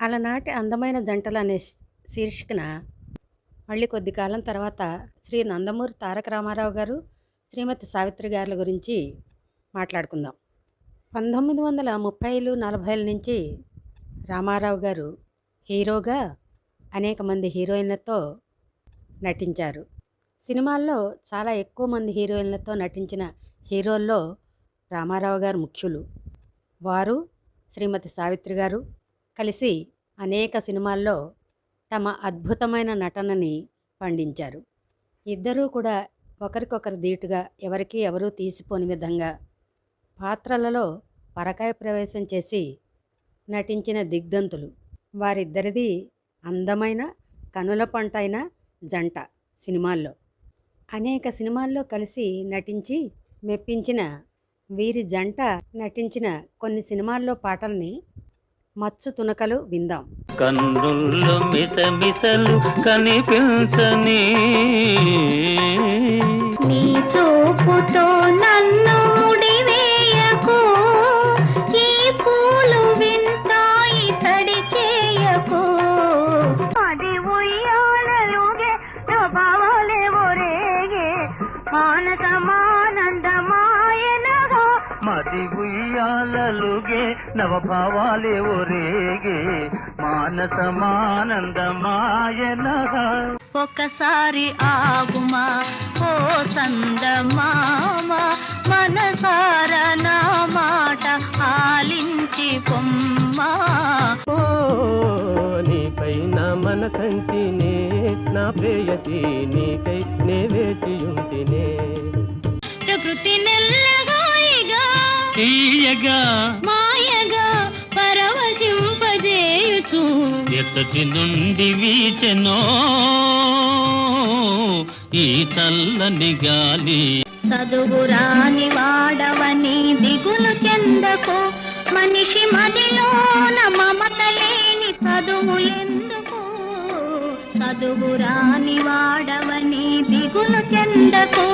అలనాటి అందమైన జంటలు అనే శీర్షికన మళ్ళీ కొద్ది కాలం తర్వాత శ్రీ నందమూరి తారక రామారావు గారు, శ్రీమతి సావిత్రి గారుల గురించి మాట్లాడుకుందాం. 1930లు 40ల నుంచి రామారావు గారు హీరోగా అనేక మంది హీరోయిన్లతో నటించారు. సినిమాల్లో చాలా ఎక్కువ మంది హీరోయిన్లతో నటించిన హీరోల్లో రామారావు గారు ముఖ్యులు. వారు శ్రీమతి సావిత్రి గారు కలిసి అనేక సినిమాల్లో తమ అద్భుతమైన నటనని పండించారు. ఇద్దరూ కూడా ఒకరికొకరు ధీటుగా, ఎవరికి ఎవరూ తీసిపోని విధంగా పాత్రలలో పరకాయ ప్రవేశం చేసి నటించిన దిగ్దంతులు. వారిద్దరిది అందమైన కనుల పంటైన జంట. సినిమాల్లో అనేక సినిమాల్లో కలిసి నటించి మెప్పించిన వీరి జంట నటించిన కొన్ని సినిమాల్లో పాటల్ని మచ్చు తునకలు విందాం. కన్నుల్లో మిసమిసలు కనిపించని నీ చూపుతో నన్ను ముడివేయకు, ఈ పూలు వింటాయి తడి చేయకు. అది ఉయ్యాలలోగే ప్రభావాలే ఒరేగే మానసమానందమాయనగా. మది ఉయ్యాలలుగే నవభావాలే ఒరేగే మానసమానందమాయనగా. ఒకసారి ఆగుమా ఓ సందమామ, మనసార నా మాట ఆలించి పొమ్మా. ఓ నీపై నా మనసంటినే, నా ప్రేయసి నీకై నే వేచియుంటినే. ప్రకృతి నెల్లగాయిగా తీయగా మాయగా పరవశింపజేయుచు, ఎత్తటి నుండి వీచెనో ఈ చల్లని గాలి. చదువురాని వాడవని దిగులు చెందకు, మనిషి మదిలోన మమత లేని చదువులెందుకు. చదువురాని వాడవని దిగులు చెందకు,